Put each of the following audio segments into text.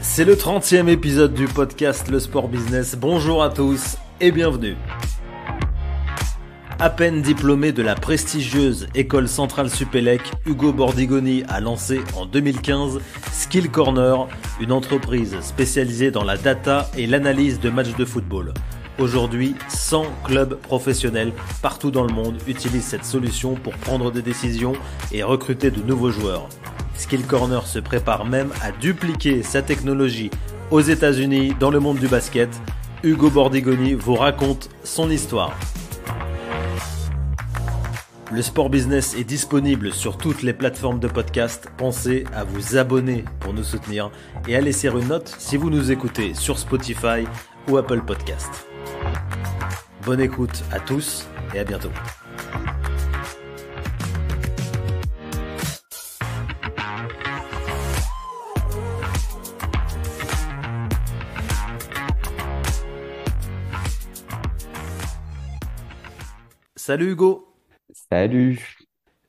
C'est le 30e épisode du podcast Le Sport Business. Bonjour à tous et bienvenue. À peine diplômé de la prestigieuse École Centrale Supélec, Ugo Bordigoni a lancé en 2015 Skill Corner, une entreprise spécialisée dans la data et l'analyse de matchs de football. Aujourd'hui, 100 clubs professionnels partout dans le monde utilisent cette solution pour prendre des décisions et recruter de nouveaux joueurs. Skill Corner se prépare même à dupliquer sa technologie aux États-Unis dans le monde du basket. Ugo Bordigoni vous raconte son histoire. Le Sport Business est disponible sur toutes les plateformes de podcast. Pensez à vous abonner pour nous soutenir et à laisser une note si vous nous écoutez sur Spotify ou Apple Podcast. Bonne écoute à tous et à bientôt. Salut Hugo. Salut.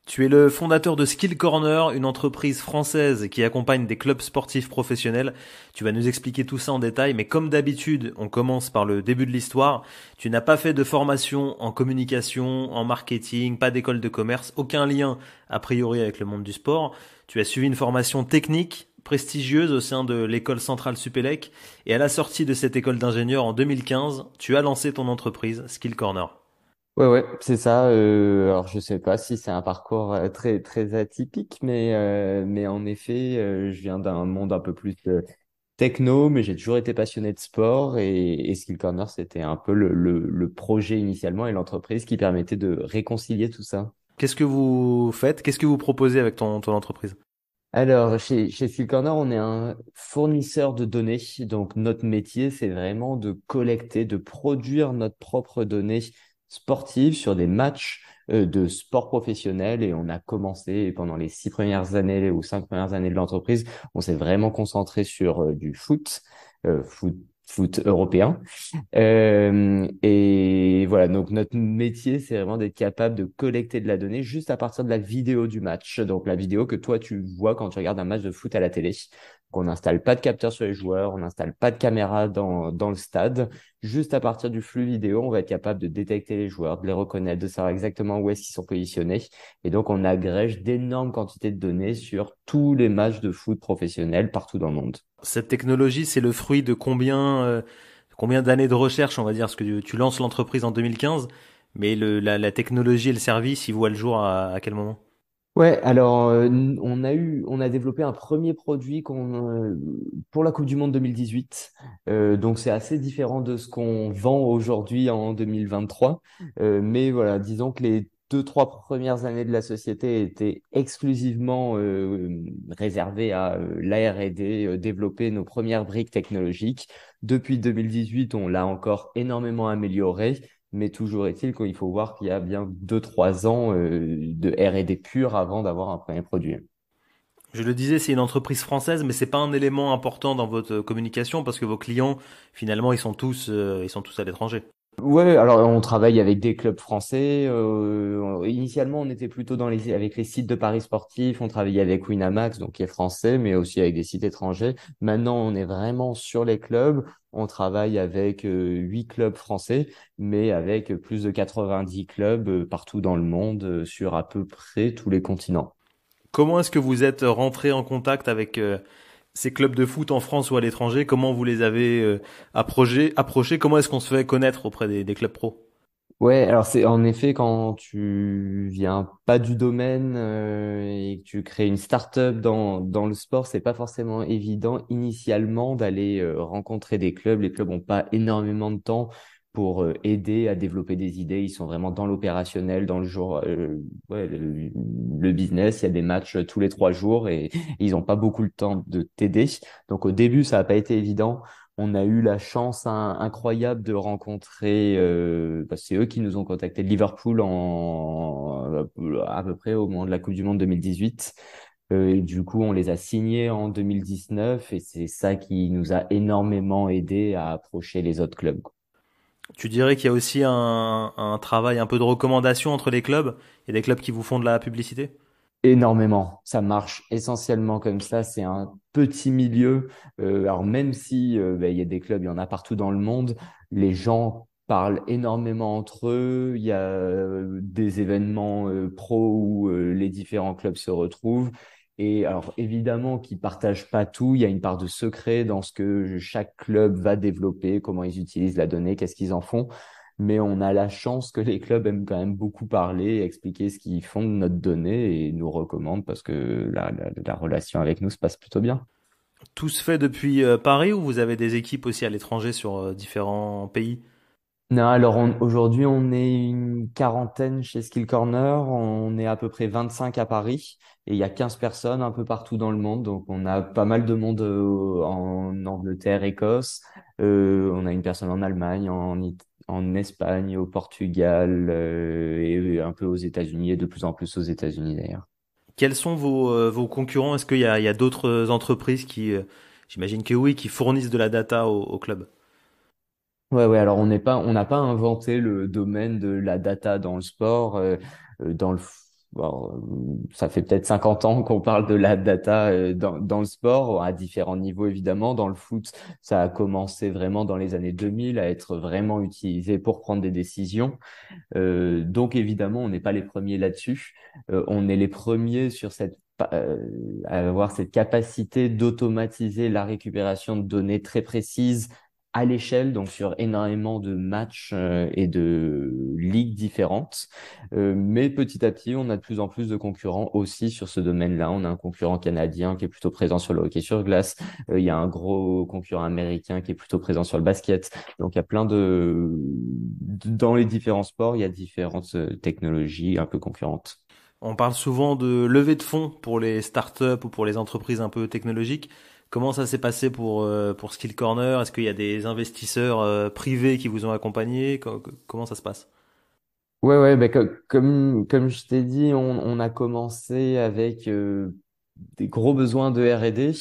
Tu es le fondateur de Skill Corner, une entreprise française qui accompagne des clubs sportifs professionnels. Tu vas nous expliquer tout ça en détail, mais comme d'habitude, on commence par le début de l'histoire. Tu n'as pas fait de formation en communication, en marketing, pas d'école de commerce, aucun lien a priori avec le monde du sport. Tu as suivi une formation technique prestigieuse au sein de l'école centrale Supélec et à la sortie de cette école d'ingénieur en 2015, tu as lancé ton entreprise Skill Corner. Ouais, c'est ça. Alors, je sais pas si c'est un parcours très très atypique, mais en effet, je viens d'un monde un peu plus techno, mais j'ai toujours été passionné de sport et Skill Corner, c'était un peu le projet initialement et l'entreprise qui permettait de réconcilier tout ça. Qu'est-ce que vous faites? Qu'est-ce que vous proposez avec ton entreprise? Alors, chez Skill Corner, on est un fournisseur de données. Donc, notre métier, c'est vraiment de collecter, de produire notre propre données sportives sur des matchs de sport professionnel. Et on a commencé pendant les 6 premières années ou 5 premières années de l'entreprise, on s'est vraiment concentré sur du foot européen. Et voilà, donc notre métier, c'est vraiment d'être capable de collecter de la donnée juste à partir de la vidéo du match. Donc la vidéo que toi, tu vois quand tu regardes un match de foot à la télé. Donc, on n'installe pas de capteur sur les joueurs, on n'installe pas de caméra dans le stade. Juste à partir du flux vidéo, on va être capable de détecter les joueurs, de les reconnaître, de savoir exactement où est-ce qu'ils sont positionnés. Et donc, on agrège d'énormes quantités de données sur tous les matchs de foot professionnels partout dans le monde. Cette technologie, c'est le fruit de combien d'années de recherche, on va dire, parce que tu lances l'entreprise en 2015, mais la technologie et le service, ils voient le jour à quel moment? Ouais, alors on a développé un premier produit pour la Coupe du Monde 2018. Donc c'est assez différent de ce qu'on vend aujourd'hui en 2023. Mais voilà, disons que les 2, 3 premières années de la société étaient exclusivement réservées à la R&D, développer nos premières briques technologiques. Depuis 2018, on l'a encore énormément amélioré. Mais toujours est-il qu'il faut voir qu'il y a bien 2, 3 ans de R&D pure avant d'avoir un premier produit. Je le disais, c'est une entreprise française, mais c'est pas un élément important dans votre communication parce que vos clients, finalement, ils sont tous à l'étranger. Ouais, alors on travaille avec des clubs français. Initialement, on était plutôt avec les sites de paris sportifs. On travaillait avec Winamax, donc qui est français, mais aussi avec des sites étrangers. Maintenant, on est vraiment sur les clubs. On travaille avec 8 clubs français, mais avec plus de 90 clubs partout dans le monde, sur à peu près tous les continents. Comment est-ce que vous êtes rentré en contact avec ces clubs de foot en France ou à l'étranger? Comment vous les avez approchés? Comment est-ce qu'on se fait connaître auprès des clubs pro? Ouais, alors c'est en effet quand tu viens pas du domaine et que tu crées une start-up dans le sport, c'est pas forcément évident initialement d'aller rencontrer des clubs. Les clubs ont pas énormément de temps pour aider à développer des idées. Ils sont vraiment dans l'opérationnel, dans le jour, ouais, le business. Il y a des matchs tous les 3 jours et ils ont pas beaucoup le temps de t'aider. Donc au début, ça a pas été évident. On a eu la chance incroyable de rencontrer, c'est eux qui nous ont contacté de Liverpool à peu près au moment de la Coupe du Monde 2018. Et du coup, on les a signés en 2019 et c'est ça qui nous a énormément aidé à approcher les autres clubs. Tu dirais qu'il y a aussi un travail un peu de recommandation entre les clubs? Il y a des clubs qui vous font de la publicité? Énormément. Ça marche essentiellement comme ça. C'est un petit milieu. Alors même si il y a des clubs, il y en a partout dans le monde, les gens parlent énormément entre eux. Il y a des événements pro où les différents clubs se retrouvent. Et alors évidemment qu'ils partagent pas tout. Il y a une part de secret dans ce que chaque club va développer, comment ils utilisent la donnée, qu'est-ce qu'ils en font. Mais on a la chance que les clubs aiment quand même beaucoup parler, expliquer ce qu'ils font de notre donnée et nous recommandent parce que la relation avec nous se passe plutôt bien. Tout se fait depuis Paris ou vous avez des équipes aussi à l'étranger sur différents pays? Non, alors aujourd'hui, on est une quarantaine chez Skill Corner, on est à peu près 25 à Paris et il y a 15 personnes un peu partout dans le monde. Donc on a pas mal de monde en Angleterre, Écosse, on a une personne en Allemagne, en Espagne, au Portugal et un peu aux États-Unis et de plus en plus aux États-Unis d'ailleurs. Quels sont vos concurrents? Est-ce qu'il y a d'autres entreprises qui, j'imagine que oui, qui fournissent de la data au club? Ouais, ouais, alors on n'a pas inventé le domaine de la data dans le sport. Dans bon, ça fait peut-être 50 ans qu'on parle de la data dans le sport, à différents niveaux évidemment. Dans le foot, ça a commencé vraiment dans les années 2000 à être vraiment utilisé pour prendre des décisions. Donc évidemment, on n'est pas les premiers là-dessus. On est les premiers sur à avoir cette capacité d'automatiser la récupération de données très précises à l'échelle, donc sur énormément de matchs et de ligues différentes. Mais petit à petit, on a de plus en plus de concurrents aussi sur ce domaine-là. On a un concurrent canadien qui est plutôt présent sur le hockey sur glace. Il y a un gros concurrent américain qui est plutôt présent sur le basket. Donc, il y a dans les différents sports, il y a différentes technologies un peu concurrentes. On parle souvent de levée de fonds pour les startups ou pour les entreprises un peu technologiques. Comment ça s'est passé pour Skill Corner? Est-ce qu'il y a des investisseurs privés qui vous ont accompagné? Comment ça se passe? Ouais, ouais, bah, comme je t'ai dit, on a commencé avec des gros besoins de R&D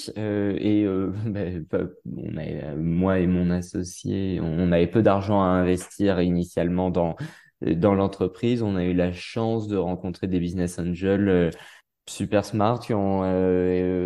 moi et mon associé, on avait peu d'argent à investir initialement dans l'entreprise. On a eu la chance de rencontrer des business angels super smart qui ont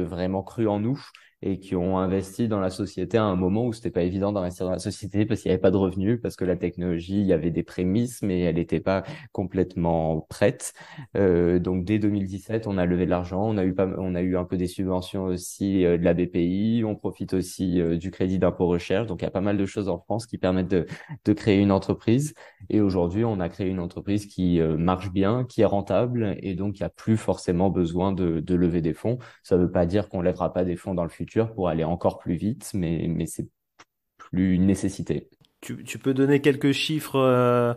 vraiment cru en nous et qui ont investi dans la société à un moment où c'était pas évident d'investir dans la société parce qu'il n'y avait pas de revenus, parce que la technologie, il y avait des prémices, mais elle n'était pas complètement prête. Donc dès 2017, on a levé de l'argent, on a eu un peu des subventions aussi de la BPI, on profite aussi du crédit d'impôt recherche. Donc il y a pas mal de choses en France qui permettent de créer une entreprise. Et aujourd'hui, on a créé une entreprise qui marche bien, qui est rentable, et donc il n'y a plus forcément besoin de lever des fonds. Ça ne veut pas dire qu'on ne lèvera pas des fonds dans le futur pour aller encore plus vite, mais c'est plus une nécessité. Tu peux donner quelques chiffres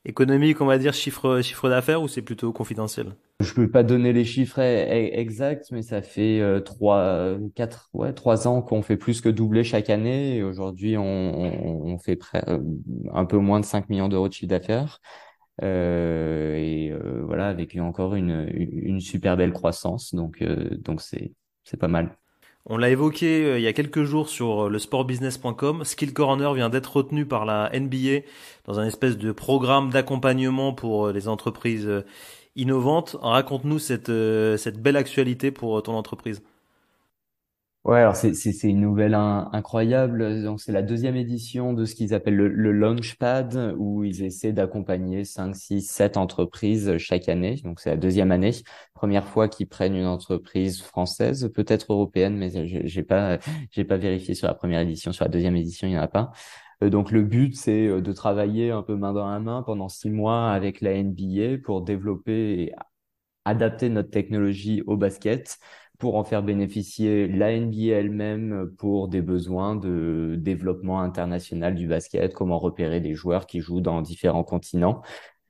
économiques, on va dire, chiffre d'affaires ou c'est plutôt confidentiel? Je peux pas donner les chiffres exacts, mais ça fait 3 ans qu'on fait plus que doubler chaque année. Et aujourd'hui, on fait un peu moins de 5 millions d'euros de chiffre d'affaires. Voilà, avec encore une super belle croissance. Donc c'est pas mal. On l'a évoqué il y a quelques jours sur le sportbusiness.com. Skill Corner vient d'être retenu par la NBA dans un espèce de programme d'accompagnement pour les entreprises innovantes. Raconte-nous cette belle actualité pour ton entreprise. Ouais, alors c'est une nouvelle incroyable. Donc c'est la deuxième édition de ce qu'ils appellent le Launchpad, où ils essaient d'accompagner 5, 6, 7 entreprises chaque année. Donc c'est la deuxième année. Première fois qu'ils prennent une entreprise française, peut-être européenne, mais j'ai pas vérifié sur la première édition. Sur la deuxième édition, il n'y en a pas. Donc le but, c'est de travailler un peu main dans la main pendant 6 mois avec la NBA pour développer et adapter notre technologie au basket pour en faire bénéficier la NBA elle-même pour des besoins de développement international du basket, comment repérer des joueurs qui jouent dans différents continents,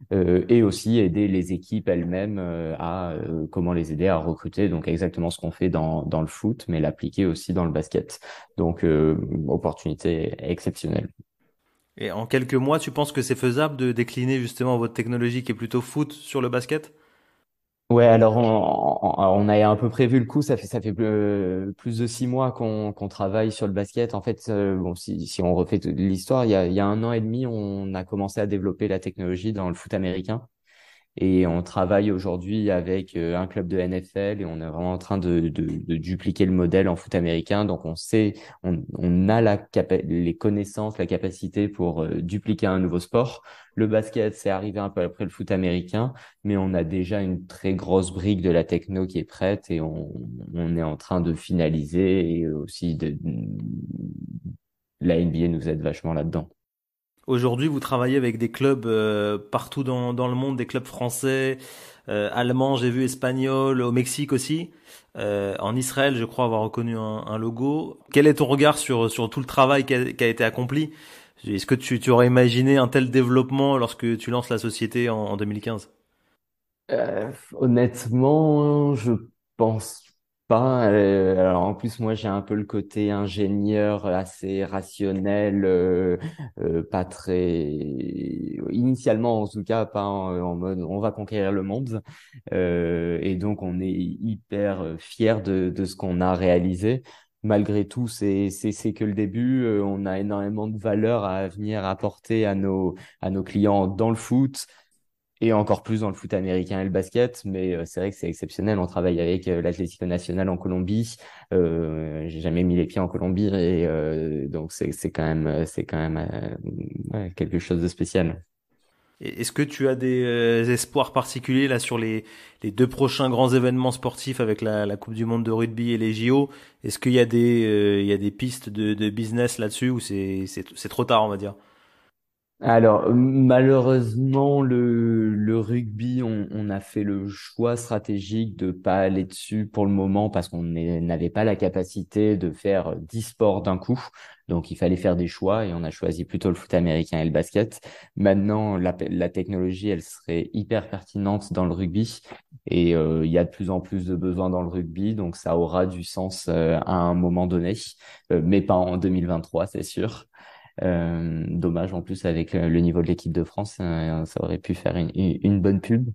et aussi aider les équipes elles-mêmes à comment les aider à recruter. Donc exactement ce qu'on fait dans le foot, mais l'appliquer aussi dans le basket. Donc opportunité exceptionnelle. Et en quelques mois, tu penses que c'est faisable de décliner justement votre technologie qui est plutôt foot sur le basket? Ouais, alors on a un peu prévu le coup. Ça fait plus de 6 mois qu'on travaille sur le basket. En fait, bon, si on refait l'histoire, il y a 1 an et demi, on a commencé à développer la technologie dans le foot américain. Et on travaille aujourd'hui avec un club de NFL et on est vraiment en train de dupliquer le modèle en foot américain. Donc on sait, on a les connaissances, la capacité pour dupliquer un nouveau sport. Le basket, c'est arrivé un peu après le foot américain, mais on a déjà une très grosse brique de la techno qui est prête et on est en train de finaliser et aussi la NBA nous aide vachement là-dedans. Aujourd'hui, vous travaillez avec des clubs partout dans le monde, des clubs français, allemands, j'ai vu espagnols, au Mexique aussi. En Israël, je crois avoir reconnu un logo. Quel est ton regard sur tout le travail qui a été accompli? Est-ce que tu aurais imaginé un tel développement lorsque tu lances la société en 2015? Honnêtement, je pense pas. Alors en plus, moi, j'ai un peu le côté ingénieur assez rationnel, pas très initialement en tout cas, pas en mode on va conquérir le monde. Et donc on est hyper fier de ce qu'on a réalisé. Malgré tout, c'est que le début. On a énormément de valeur à venir apporter à nos clients dans le foot et encore plus dans le foot américain et le basket, mais c'est vrai que c'est exceptionnel. On travaille avec l'Atlético Nacional en Colombie. J'ai jamais mis les pieds en Colombie et donc c'est quand même ouais, quelque chose de spécial. Et est-ce que tu as des espoirs particuliers là sur les deux prochains grands événements sportifs avec la Coupe du Monde de rugby et les JO? Est-ce qu'il y a il y a des pistes de business là-dessus ou c'est trop tard, on va dire? Alors, malheureusement, le rugby, on a fait le choix stratégique de pas aller dessus pour le moment parce n'avait pas la capacité de faire 10 sports d'un coup. Donc, il fallait faire des choix et on a choisi plutôt le foot américain et le basket. Maintenant, la technologie, elle serait hyper pertinente dans le rugby et il y a de plus en plus de besoins dans le rugby. Donc, ça aura du sens à un moment donné, mais pas en 2023, c'est sûr. Dommage en plus avec le niveau de l'équipe de France, ça aurait pu faire une bonne pub.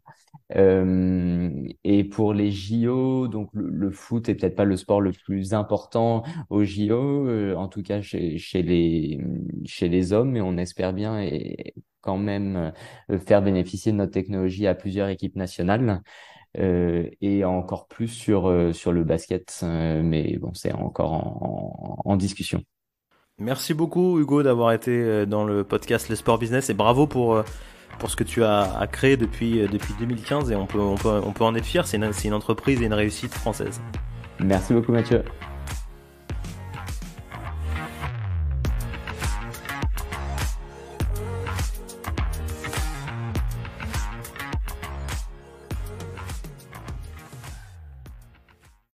Et pour les JO, donc le foot est peut-être pas le sport le plus important aux JO, en tout cas chez les hommes, mais on espère bien et quand même faire bénéficier de notre technologie à plusieurs équipes nationales. Et encore plus sur le basket, mais bon, c'est encore en discussion. Merci beaucoup Hugo d'avoir été dans le podcast Les Sports Business et bravo pour ce que tu as créé depuis 2015 et on peut en être fier, c'est une entreprise et une réussite française. Merci beaucoup, Mathieu.